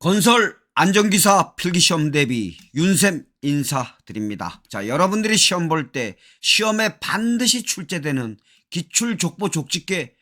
건설 안전기사 필기시험 대비 윤쌤 인사드립니다. 자, 여러분들이 시험 볼 때 시험에 반드시 출제되는 기출족보 족집게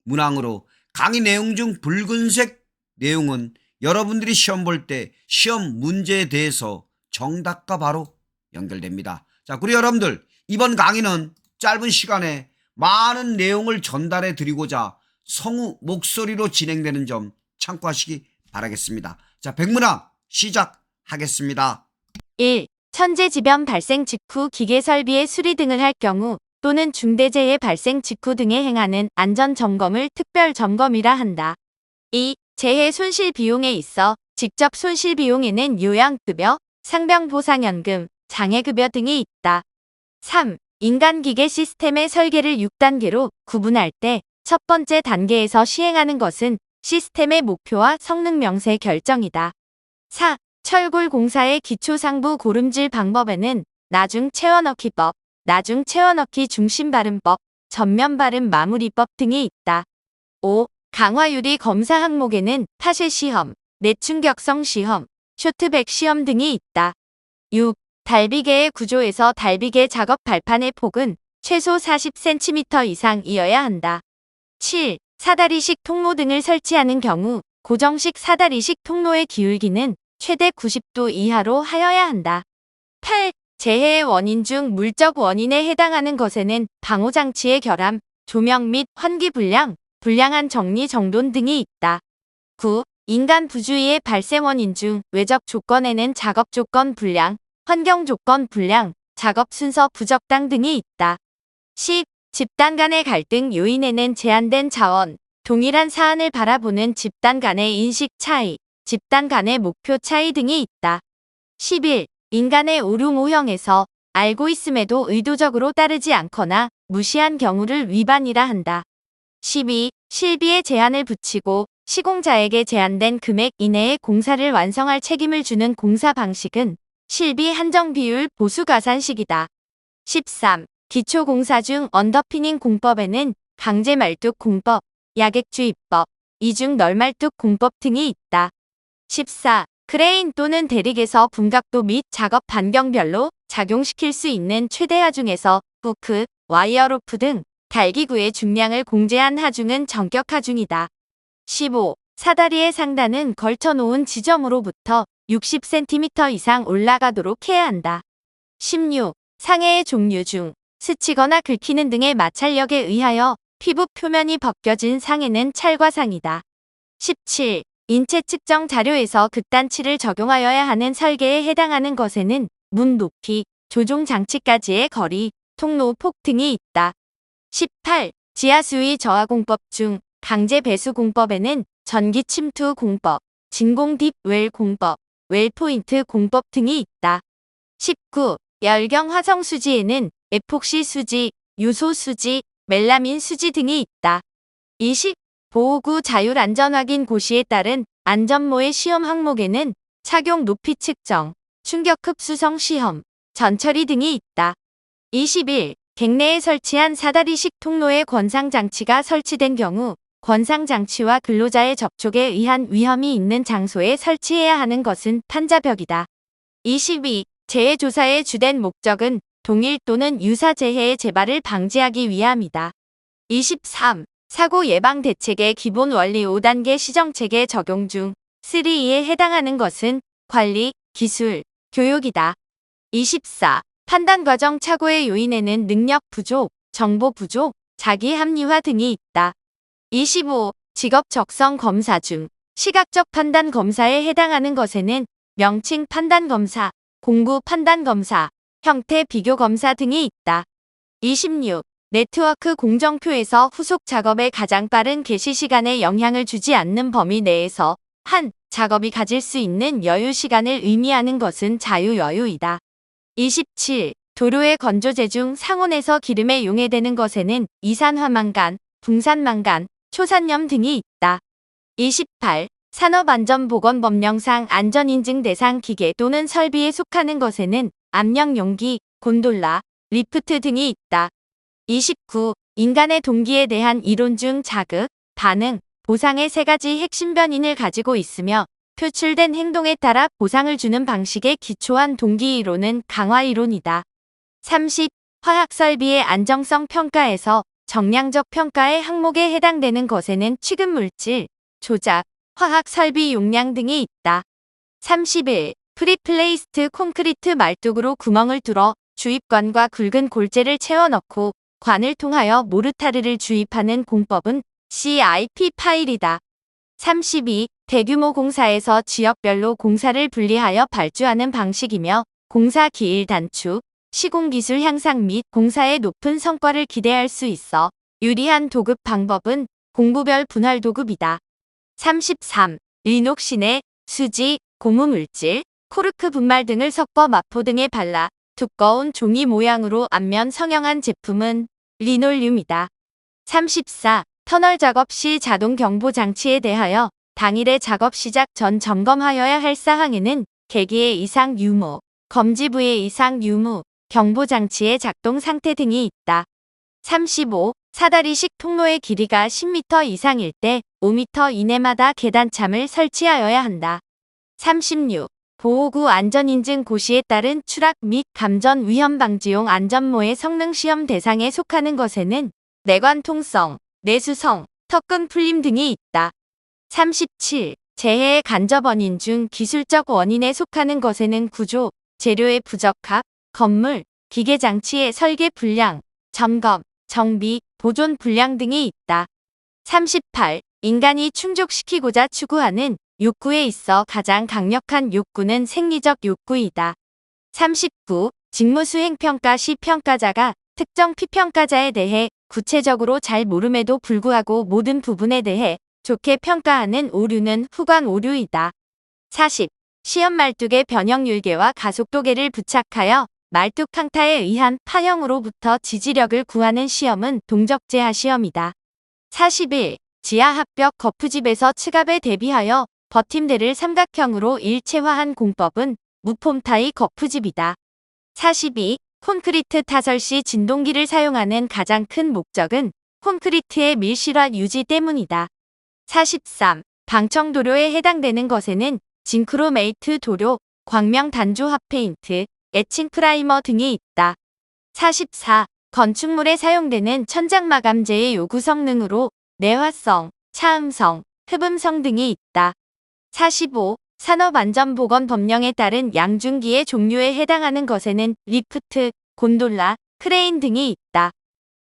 100문항으로 강의 내용 중 붉은색 내용은 여러분들이 시험 볼 때 시험 문제에 대해서 정답과 바로 연결됩니다. 자, 그리고 여러분들 이번 강의는 짧은 시간에 많은 내용을 전달해 드리고자 성우 목소리로 진행되는 점 참고하시기 바라겠습니다. 자, 100문항 시작하겠습니다. 1. 천재지변 발생 직후 기계 설비의 수리 등을 할 경우 또는 중대재해 발생 직후 등에 행하는 안전점검을 특별점검이라 한다. 2. 재해 손실 비용에 있어 직접 손실 비용에는 요양급여, 상병보상연금, 장애급여 등이 있다. 3. 인간기계 시스템의 설계를 6단계로 구분할 때 첫 번째 단계에서 시행하는 것은 시스템의 목표와 성능 명세 결정이다. 4. 철골공사의 기초상부 고름질 방법에는 나중 채워넣기법, 나중 채워넣기 중심발음법, 전면발음 마무리법 등이 있다. 5. 강화유리 검사 항목에는 파쇄시험, 내충격성 시험, 쇼트백 시험 등이 있다. 6. 달비계의 구조에서 달비계 작업 발판의 폭은 최소 40cm 이상이어야 한다. 7. 사다리식 통로 등을 설치하는 경우 고정식 사다리식 통로의 기울기는 최대 90도 이하로 하여야 한다. 8. 재해의 원인 중 물적 원인에 해당하는 것에는 방호장치의 결함, 조명 및 환기 불량, 불량한 정리 정돈 등이 있다. 9. 인간 부주의의 발생 원인 중 외적 조건에는 작업 조건 불량, 환경 조건 불량, 작업 순서 부적당 등이 있다. 10. 집단 간의 갈등 요인에는 제한된 자원, 동일한 사안을 바라보는 집단 간의 인식 차이, 집단 간의 목표 차이 등이 있다. 11. 인간의 오류 모형에서 알고 있음에도 의도적으로 따르지 않거나 무시한 경우를 위반이라 한다. 12. 실비에 제한을 붙이고 시공자에게 제한된 금액 이내에 공사를 완성할 책임을 주는 공사 방식은 실비 한정 비율 보수 가산식이다. 13. 기초공사 중 언더피닝 공법에는 강제말뚝 공법, 야객주의법, 이중 널말뚝 공법 등이 있다. 14. 크레인 또는 대릭에서 분각도 및 작업 반경별로 작용시킬 수 있는 최대 하중에서 후크, 와이어로프 등 달기구의 중량을 공제한 하중은 전격 하중이다. 15. 사다리의 상단은 걸쳐놓은 지점으로부터 60cm 이상 올라가도록 해야 한다. 16. 상해의 종류 중 스치거나 긁히는 등의 마찰력에 의하여 피부 표면이 벗겨진 상해는 찰과상이다. 17. 인체 측정 자료에서 극단치를 적용하여야 하는 설계에 해당하는 것에는 문 높이, 조종 장치까지의 거리, 통로 폭 등이 있다. 18. 지하수위 저하공법 중 강제 배수 공법에는 전기 침투 공법, 진공 딥웰 공법, 웰포인트 공법 등이 있다. 19. 열경 화성 수지에는 에폭시 수지, 유소 수지, 멜라민 수지 등이 있다. 20. 보호구 자율 안전 확인 고시에 따른 안전모의 시험 항목에는 착용 높이 측정, 충격 흡수성 시험, 전처리 등이 있다. 21. 객내에 설치한 사다리식 통로에 권상장치가 설치된 경우 권상장치와 근로자의 접촉에 의한 위험이 있는 장소에 설치해야 하는 것은 판자벽이다. 22. 재해조사의 주된 목적은 동일 또는 유사 재해의 재발을 방지하기 위함이다. 23. 사고 예방 대책의 기본 원리 5단계 시정체계 적용 중 3E에 해당하는 것은 관리, 기술, 교육이다. 24. 판단 과정 착오의 요인에는 능력 부족, 정보 부족, 자기 합리화 등이 있다. 25. 직업 적성 검사 중 시각적 판단 검사에 해당하는 것에는 명칭 판단 검사, 공구 판단 검사, 형태 비교 검사 등이 있다. 26. 네트워크 공정표에서 후속 작업에 가장 빠른 개시 시간에 영향을 주지 않는 범위 내에서 한 작업이 가질 수 있는 여유 시간을 의미하는 것은 자유 여유이다. 27. 도료의 건조제 중 상온에서 기름에 용해되는 것에는 이산화망간, 붕산망간, 초산염 등이 있다. 28. 산업안전보건법령상 안전인증 대상 기계 또는 설비에 속하는 것에는 압력용기, 곤돌라, 리프트 등이 있다. 29. 인간의 동기에 대한 이론 중 자극, 반응, 보상의 세 가지 핵심 변인을 가지고 있으며 표출된 행동에 따라 보상을 주는 방식에 기초한 동기 이론은 강화 이론이다. 30. 화학설비의 안정성 평가에서 정량적 평가의 항목에 해당되는 것에는 취급물질, 조작, 화학설비 용량 등이 있다. 31. 프리플레이스트 콘크리트 말뚝으로 구멍을 뚫어 주입관과 굵은 골재를 채워 넣고 관을 통하여 모르타르를 주입하는 공법은 CIP 파일이다. 32. 대규모 공사에서 지역별로 공사를 분리하여 발주하는 방식이며 공사 기일 단축, 시공기술 향상 및 공사의 높은 성과를 기대할 수 있어 유리한 도급 방법은 공구별 분할 도급이다. 33. 리녹신에 수지, 고무물질, 코르크 분말 등을 섞어 마포 등에 발라 두꺼운 종이 모양으로 앞면 성형한 제품은 리놀륨이다. 34. 터널 작업 시 자동 경보 장치에 대하여 당일의 작업 시작 전 점검하여야 할 사항에는 계기의 이상 유무, 검지부의 이상 유무, 경보 장치의 작동 상태 등이 있다. 35. 사다리식 통로의 길이가 10m 이상일 때 5m 이내마다 계단참을 설치하여야 한다. 36. 보호구 안전인증 고시에 따른 추락 및 감전 위험 방지용 안전모의 성능 시험 대상에 속하는 것에는 내관 통성, 내수성, 턱근 풀림 등이 있다. 37. 재해의 간접 원인 중 기술적 원인에 속하는 것에는 구조, 재료의 부적합, 건물, 기계 장치의 설계 불량, 점검, 정비, 보존 불량 등이 있다. 38. 인간이 충족시키고자 추구하는 욕구에 있어 가장 강력한 욕구는 생리적 욕구이다. 39. 직무수행평가 시 평가자가 특정 피평가자에 대해 구체적으로 잘 모름에도 불구하고 모든 부분에 대해 좋게 평가하는 오류는 후관 오류이다. 40. 시험 말뚝에 변형율계와 가속도계를 부착하여 말뚝 강타에 의한 파형으로부터 지지력을 구하는 시험은 동적제하 시험이다. 41. 지하합벽 거푸집에서 측압에 대비하여 버팀대를 삼각형으로 일체화한 공법은 무폼타이 거푸집이다. 42. 콘크리트 타설 시 진동기를 사용하는 가장 큰 목적은 콘크리트의 밀실화 유지 때문이다. 43. 방청도료에 해당되는 것에는 징크로메이트 도료, 광명 단조 핫페인트, 에칭 프라이머 등이 있다. 44. 건축물에 사용되는 천장 마감재의 요구 성능으로 내화성, 차음성, 흡음성 등이 있다. 45. 산업안전보건법령에 따른 양중기의 종류에 해당하는 것에는 리프트, 곤돌라, 크레인 등이 있다.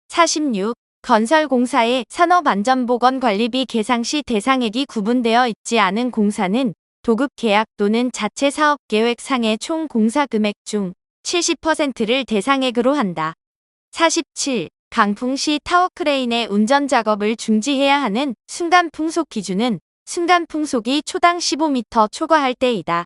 46. 건설공사의 산업안전보건관리비 계상 시 대상액이 구분되어 있지 않은 공사는 도급계약 또는 자체 사업계획상의 총 공사금액 중 70%를 대상액으로 한다. 47. 강풍 시 타워크레인의 운전작업을 중지해야 하는 순간풍속 기준은 순간풍속이 초당 15m 초과할 때이다.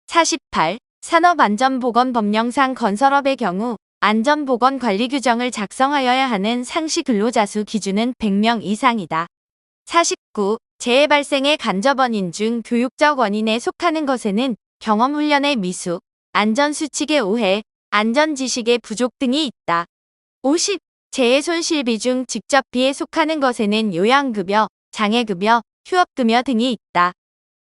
48. 산업안전보건법령상 건설업의 경우 안전보건관리 규정을 작성하여야 하는 상시 근로자 수 기준은 100명 이상이다. 49. 재해 발생의 간접 원인 중 교육적 원인에 속하는 것에는 경험훈련의 미숙, 안전수칙의 오해, 안전지식의 부족 등이 있다. 50. 재해 손실비 중 직접비에 속하는 것에는 요양급여, 장애급여, 휴업급여 등이 있다.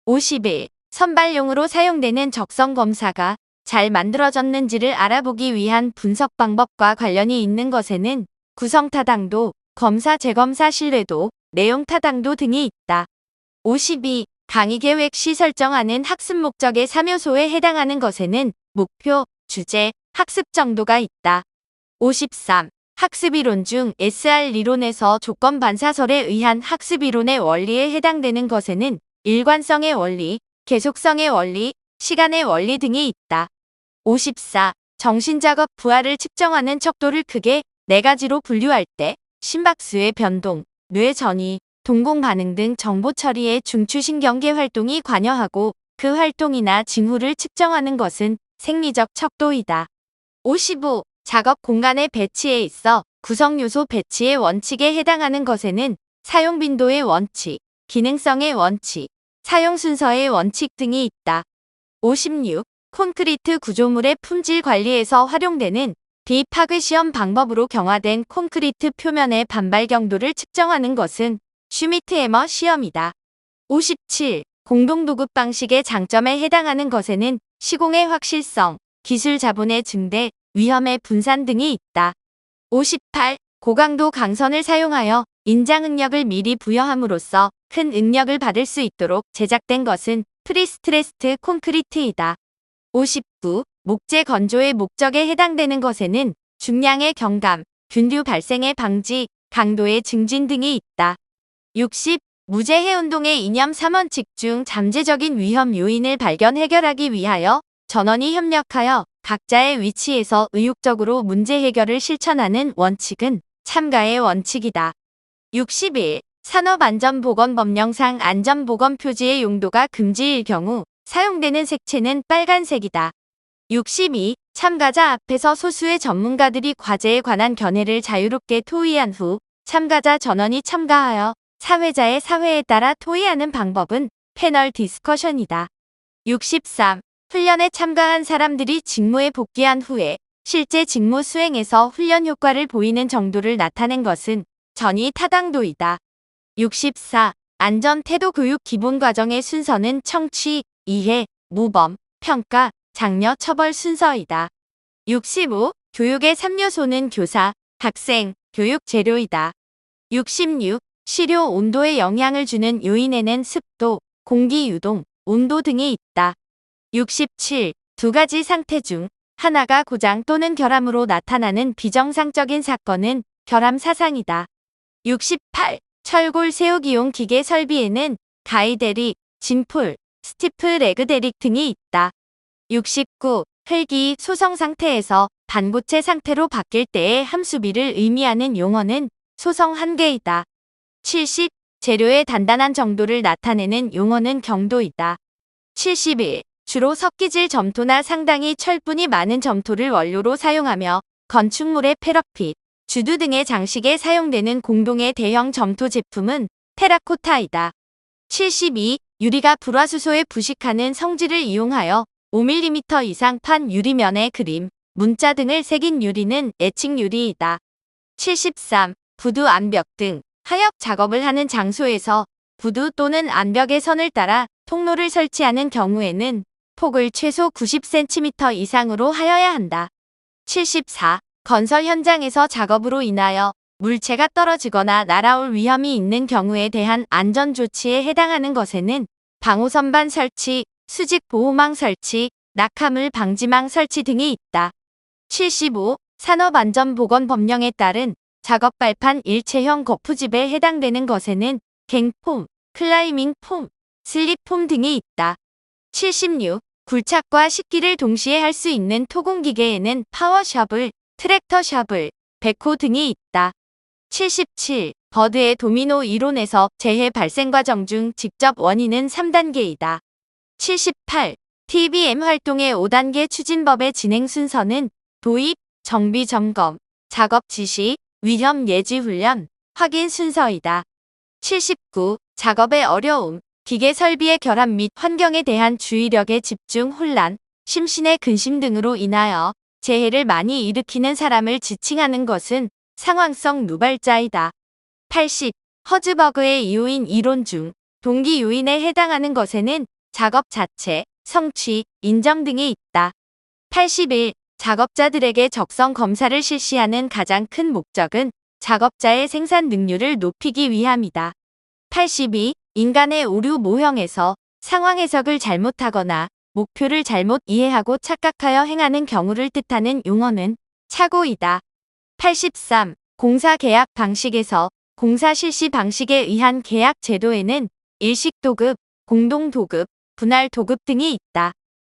51. 선발용으로 사용되는 적성검사가 잘 만들어졌는지를 알아보기 위한 분석 방법과 관련이 있는 것에는 구성타당도, 검사 재검사 신뢰도, 내용타당도 등이 있다. 52. 강의계획 시 설정하는 학습 목적의 3요소에 해당하는 것에는 목표, 주제, 학습 정도가 있다. 53. 학습이론 중 SR이론에서 조건반사설에 의한 학습이론의 원리에 해당되는 것에는 일관성의 원리, 계속성의 원리, 시간의 원리 등이 있다. 54. 정신작업 부하를 측정하는 척도를 크게 4가지로 분류할 때 심박수의 변동, 뇌 전이, 동공 반응 등 정보 처리에 중추신경계 활동이 관여하고 그 활동이나 징후를 측정하는 것은 생리적 척도이다. 55. 작업 공간의 배치에 있어 구성요소 배치의 원칙에 해당하는 것에는 사용 빈도의 원칙, 기능성의 원칙, 사용 순서의 원칙 등이 있다. 56. 콘크리트 구조물의 품질 관리에서 활용되는 비파괴 시험 방법으로 경화된 콘크리트 표면의 반발 경도를 측정하는 것은 슈미트 해머 시험이다. 57. 공동도급 방식의 장점에 해당하는 것에는 시공의 확실성, 기술 자본의 증대, 위험의 분산 등이 있다. 58. 고강도 강선을 사용하여 인장 응력을 미리 부여함으로써 큰 응력을 받을 수 있도록 제작된 것은 프리스트레스트 콘크리트이다. 59. 목재 건조의 목적에 해당되는 것에는 중량의 경감, 균류 발생의 방지, 강도의 증진 등이 있다. 60. 무제해 운동의 이념 3원칙 중 잠재적인 위험 요인을 발견 해결하기 위하여 전원이 협력하여 각자의 위치에서 의욕적으로 문제 해결을 실천하는 원칙은 참가의 원칙이다. 61. 산업안전보건법령상 안전보건 표지의 용도가 금지일 경우 사용되는 색채는 빨간색이다. 62. 참가자 앞에서 소수의 전문가들이 과제에 관한 견해를 자유롭게 토의한 후 참가자 전원이 참가하여 사회자의 사회에 따라 토의하는 방법은 패널 디스커션이다. 63. 훈련에 참가한 사람들이 직무에 복귀한 후에 실제 직무 수행에서 훈련 효과를 보이는 정도를 나타낸 것은 전위 타당도이다. 64. 안전태도 교육 기본과정의 순서는 청취, 이해, 모범, 평가, 장려 처벌 순서이다. 65. 교육의 3요소는 교사, 학생, 교육 재료이다. 66. 시료 온도에 영향을 주는 요인에는 습도, 공기 유동, 온도 등이 있다. 67. 두 가지 상태 중 하나가 고장 또는 결함으로 나타나는 비정상적인 사건은 결함 사상이다. 68. 철골 세우기용 기계 설비에는 가이데릭, 진풀, 스티프 레그데릭 등이 있다. 69. 흙이 소성 상태에서 반고체 상태로 바뀔 때의 함수비를 의미하는 용어는 소성 한계이다. 70. 재료의 단단한 정도를 나타내는 용어는 경도이다. 71. 주로 석기질 점토나 상당히 철분이 많은 점토를 원료로 사용하며 건축물의 패러핏, 주두 등의 장식에 사용되는 공동의 대형 점토 제품은 테라코타이다. 72. 유리가 불화수소에 부식하는 성질을 이용하여 5mm 이상 판 유리면에 그림, 문자 등을 새긴 유리는 에칭 유리이다. 73. 부두 암벽 등 하역 작업을 하는 장소에서 부두 또는 암벽의 선을 따라 통로를 설치하는 경우에는 폭을 최소 90cm 이상으로 하여야 한다. 74. 건설 현장에서 작업으로 인하여 물체가 떨어지거나 날아올 위험이 있는 경우에 대한 안전조치에 해당하는 것에는 방호선반 설치, 수직 보호망 설치, 낙하물 방지망 설치 등이 있다. 75. 산업안전보건법령에 따른 작업발판 일체형 거푸집에 해당되는 것에는 갱폼, 클라이밍 폼, 슬립 폼 등이 있다. 76. 굴착과 식기를 동시에 할 수 있는 토공기계에는 파워셔블, 트랙터 셔블, 백호 등이 있다. 77. 버드의 도미노 이론에서 재해 발생 과정 중 직접 원인은 3단계이다. 78. TBM 활동의 5단계 추진법의 진행 순서는 도입, 정비 점검, 작업 지시, 위험 예지 훈련, 확인 순서이다. 79. 작업의 어려움, 기계 설비의 결함 및 환경에 대한 주의력의 집중 혼란, 심신의 근심 등으로 인하여 재해를 많이 일으키는 사람을 지칭하는 것은 상황성 누발자이다. 80. 허즈버그의 이유인 이론 중 동기 요인에 해당하는 것에는 작업 자체, 성취, 인정 등이 있다. 81. 작업자들에게 적성 검사를 실시하는 가장 큰 목적은 작업자의 생산 능률을 높이기 위함이다. 82. 인간의 오류 모형에서 상황 해석을 잘못하거나 목표를 잘못 이해하고 착각하여 행하는 경우를 뜻하는 용어는 착오이다. 83. 공사 계약 방식에서 공사 실시 방식에 의한 계약 제도에는 일식 도급, 공동 도급, 분할 도급 등이 있다.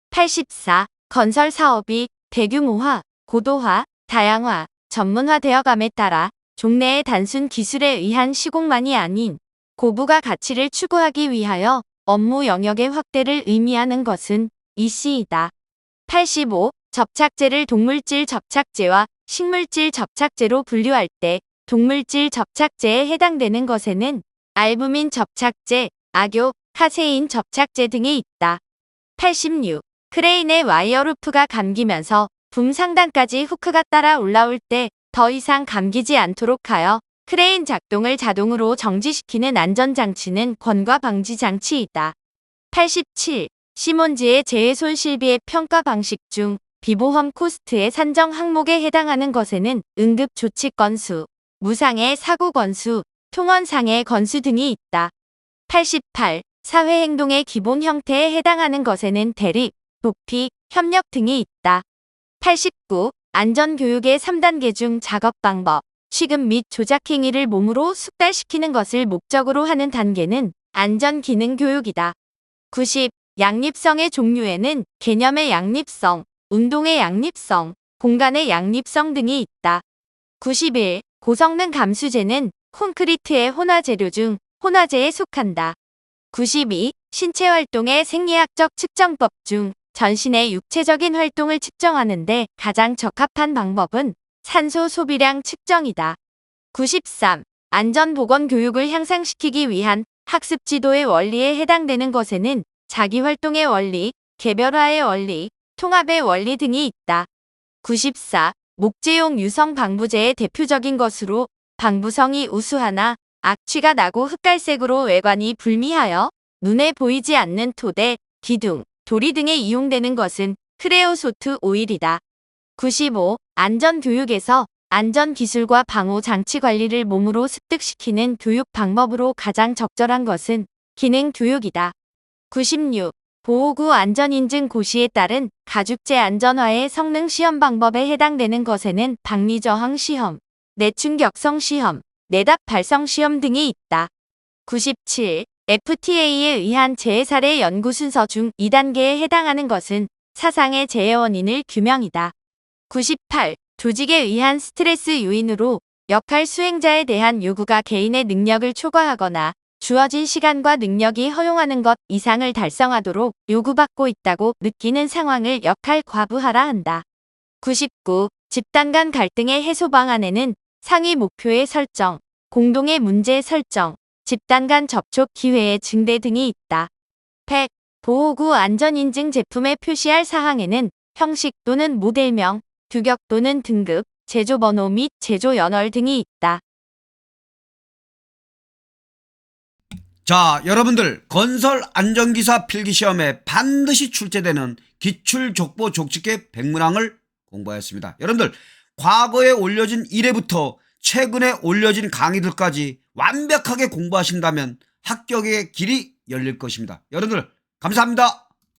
84. 건설 사업이 대규모화, 고도화, 다양화, 전문화되어감에 따라 종래의 단순 기술에 의한 시공만이 아닌 고부가 가치를 추구하기 위하여 업무 영역의 확대를 의미하는 것은 이씨이다. 85. 접착제를 동물질 접착제와 식물질 접착제로 분류할 때 동물질 접착제에 해당되는 것에는 알부민 접착제, 악교, 카세인 접착제 등이 있다. 86. 크레인의 와이어 루프가 감기면서 붐 상단까지 후크가 따라 올라올 때 더 이상 감기지 않도록 하여 크레인 작동을 자동으로 정지시키는 안전장치는 권과 방지 장치이다. 87. 시몬즈의 재해손 실비의 평가 방식 중 비보험 코스트의 산정 항목에 해당하는 것에는 응급조치 건수, 무상의 사고 건수, 통원상의 건수 등이 있다. 88. 사회행동의 기본 형태에 해당하는 것에는 대립, 도피, 협력 등이 있다. 89. 안전교육의 3단계 중 작업 방법, 취급 및 조작 행위를 몸으로 숙달시키는 것을 목적으로 하는 단계는 안전기능교육이다. 90. 양립성의 종류에는 개념의 양립성, 운동의 양립성, 공간의 양립성 등이 있다. 91. 고성능 감수제는 콘크리트의 혼화재료 중 혼화재에 속한다. 92. 신체활동의 생리학적 측정법 중 전신의 육체적인 활동을 측정하는 데 가장 적합한 방법은 산소 소비량 측정이다. 93. 안전보건 교육을 향상시키기 위한 학습 지도의 원리에 해당되는 것에는 자기활동의 원리, 개별화의 원리, 통합의 원리 등이 있다. 94. 목재용 유성 방부제의 대표적인 것으로 방부성이 우수하나 악취가 나고 흑갈색으로 외관이 불미하여 눈에 보이지 않는 토대, 기둥, 도리 등에 이용되는 것은 크레오소트 오일이다. 95. 안전교육에서 안전기술과 방호장치 관리를 몸으로 습득시키는 교육 방법으로 가장 적절한 것은 기능교육이다. 96. 보호구 안전인증 고시에 따른 가죽재 안전화의 성능 시험 방법에 해당되는 것에는 박리저항 시험, 내충격성 시험, 내답 발성 시험 등이 있다. 97. FTA에 의한 재해 사례 연구 순서 중 2단계에 해당하는 것은 사상의 재해 원인을 규명이다. 98. 조직에 의한 스트레스 요인으로 역할 수행자에 대한 요구가 개인의 능력을 초과하거나 주어진 시간과 능력이 허용하는 것 이상을 달성하도록 요구받고 있다고 느끼는 상황을 역할 과부하라 한다. 99. 집단 간 갈등의 해소 방안에는 상위 목표의 설정, 공동의 문제 설정, 집단 간 접촉 기회의 증대 등이 있다. 100. 보호구 안전인증 제품에 표시할 사항에는 형식 또는 모델명, 규격 또는 등급, 제조번호 및 제조연월 등이 있다. 자, 여러분들 건설 안전기사 필기시험에 반드시 출제되는 기출족보 족집계 100문항을 공부하였습니다. 여러분들 과거에 올려진 1회부터 최근에 올려진 강의들까지 완벽하게 공부하신다면 합격의 길이 열릴 것입니다. 여러분들 감사합니다.